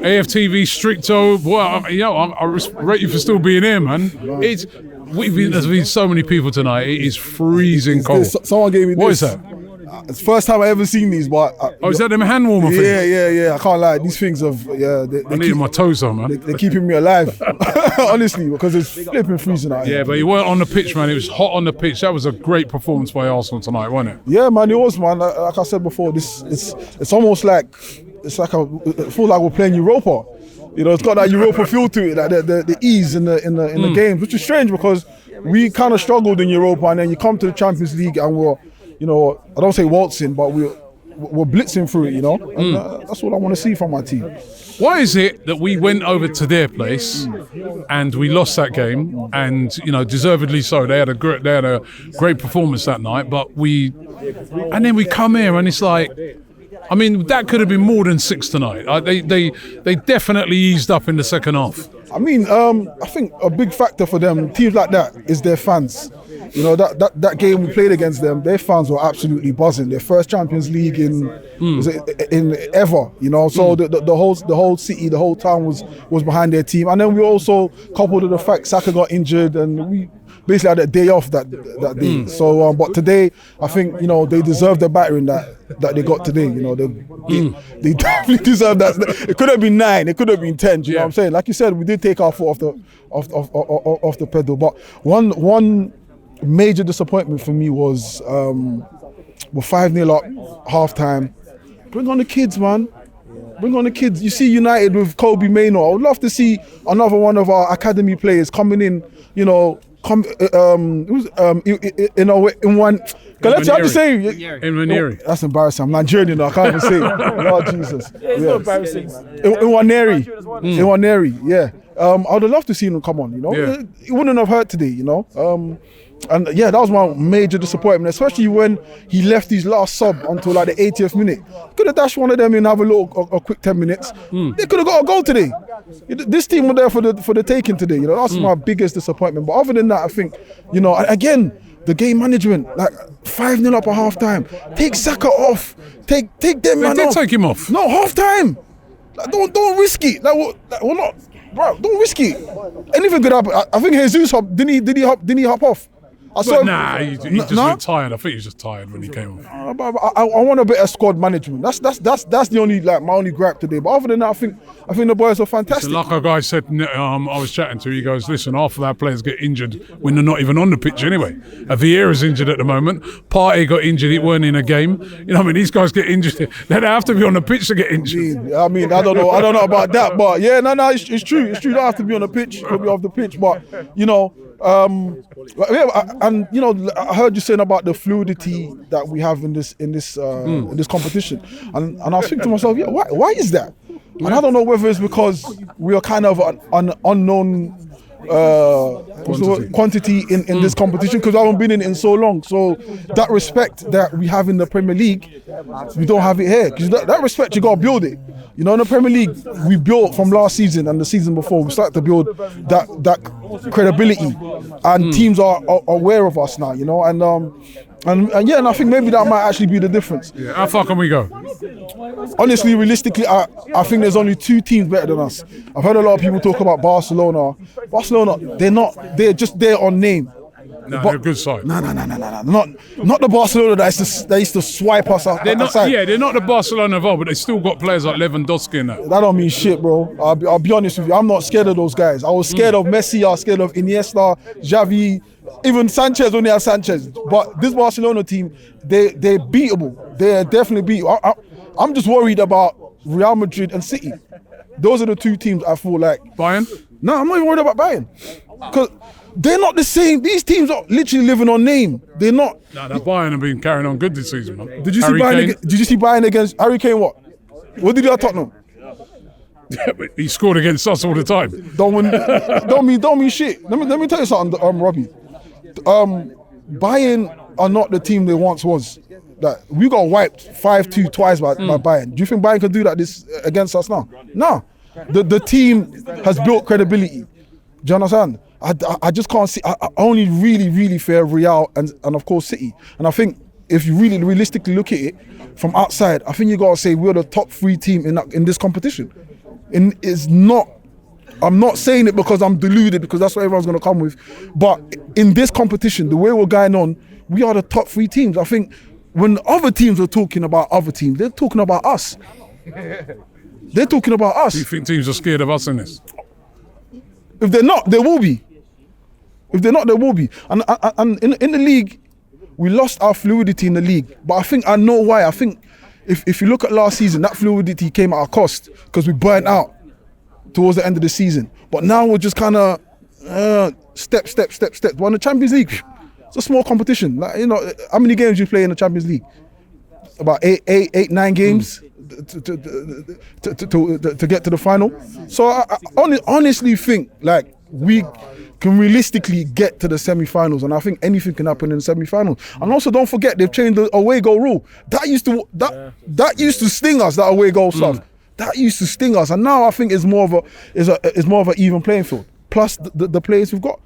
AFTV, Stricto. Well, I rate you for still being here, man. There's been so many people tonight. It is freezing cold. Someone gave me this. What is that? It's the first time I ever seen these, but Is that them hand warmer things? Yeah. I can't lie. These things I need my toes on, man. They're keeping me alive, honestly, because it's flipping freezing out here. Yeah, but you weren't on the pitch, man. It was hot on the pitch. That was a great performance by Arsenal tonight, wasn't it? Yeah, man, it was, man. Like I said before, it's almost like it feels like we're playing Europa. You know, it's got that Europa feel to it, like the ease in the games, which is strange because we kind of struggled in Europa, and then you come to the Champions League and we're, you know, I don't say waltzing, but we're blitzing through it, you know. And, that's what I want to see from my team. Why is it that we went over to their place and we lost that game, and deservedly so? They had a great performance that night, but and then we come here and it's like, I mean, that could have been more than 6 tonight. They definitely eased up in the second half. I mean, I think a big factor for them, teams like that, is their fans. You know, that game we played against them, their fans were absolutely buzzing. Their first Champions League in ever, you know. So the whole city, the whole town was behind their team. And then we also coupled with the fact Saka got injured, and we basically had a day off that day. So, but today, I think, you know, they deserve the battering that they got today. You know, they definitely deserve that. It could have been 9, it could have been 10. Do you know what I'm saying? Like you said, we did take our foot off the pedal. But one major disappointment for me was we're 5-0 up, half time. Bring on the kids, man. Bring on the kids. You see United with Kobe Mainoo. I would love to see another one of our academy players coming in, you know, in one. Kalechi, how do you say? Nwaneri. That's embarrassing. I'm Nigerian, I can't even say it. Lord Jesus. It's not embarrassing. Nwaneri, yeah. I would love to see him come on, you know. Yeah. It wouldn't have hurt today, you know. And yeah, that was my major disappointment, especially when he left his last sub until like the 80th minute. Could have dashed one of them in, have a quick 10 minutes. They could have got a goal today. This team were there for the taking today. You know, that's my biggest disappointment. But other than that, I think, you know, again, the game management, like 5-0 up at half time. Take Saka off. Take them man off. They did take him off. No, half time. Like, don't risk it. We're not, bro. Don't risk it. Anything could happen. I think Jesus didn't he hop off? He just looked tired. I think he was just tired when he came off. I want a bit of squad management. That's the only, like, my only gripe today. But other than that, I think the boys are fantastic. So like a guy said, I was chatting to, he goes, listen, half of our players get injured when they're not even on the pitch anyway. Vieira's injured at the moment. Partey got injured, he weren't in a game. You know what I mean? These guys get injured. They don't have to be on the pitch to get injured. I mean, I don't know about that, but yeah, no, it's true. It's true. You don't have to be on the pitch. You could be off the pitch, but you know. And you know, I heard you saying about the fluidity that we have in this competition, and I was thinking to myself, yeah, why is that? And I don't know whether it's because we are kind of an unknown quantity in this competition, because I haven't been in so long. So that respect that we have in the Premier League, we don't have it here. Because that respect, you got to build it. You know, in the Premier League, we built from last season and the season before. We started to build that credibility, and teams are aware of us now. You know, and I think maybe that might actually be the difference. Yeah. How far can we go? Honestly, realistically, I think there's only 2 teams better than us. I've heard a lot of people talk about Barcelona. They're just there on name. No, they're a good side. No. Not the Barcelona that used to swipe us out. They're not the Barcelona of old, but they still got players like Lewandowski and that. That don't mean shit, bro. I'll be honest with you. I'm not scared of those guys. I was scared of Messi. I was scared of Iniesta, Xavi, even Sanchez when they had Sanchez. But this Barcelona team, they're beatable. They're definitely beatable. I'm just worried about Real Madrid and City. Those are the 2 teams I feel like. Bayern? No, I'm not even worried about Bayern. Because they're not the same. These teams are literally living on name. They're not. No, that Bayern have been carrying on good this season, man. Did you see Bayern against Harry Kane? What did he do at Tottenham? Yeah, but he scored against us all the time. Don't mean shit. Let me tell you something, Robbie. Bayern are not the team they once was. Like, we got wiped 5-2 twice by Bayern. Do you think Bayern can do that against us now? No. The team has built credibility. Do you understand? I just can't see. I only really fear Real and of course City. And I think if you really realistically look at it from outside, I think you gotta say we're the top 3 team in this competition. is not. I'm not saying it because I'm deluded, because that's what everyone's going to come with. But in this competition, the way we're going on, we are the top 3 teams. I think when other teams are talking about other teams, they're talking about us. They're talking about us. Do you think teams are scared of us in this? If they're not, there will be. If they're not, there will be. And in the league, we lost our fluidity in the league. But I know why. I think if you look at last season, that fluidity came at a cost because we burnt out towards the end of the season. But now we're just kind of step. But in the Champions League, it's a small competition. Like, you know, how many games do you play in the Champions League? About 9 games to get to the final. So I honestly think like we can realistically get to the semi-finals, and I think anything can happen in the semi-finals. And also, don't forget, they've changed the away goal rule. That used to sting us. That away goal stuff. That used to sting us, and now I think it's more of an even playing field. Plus the players we've got.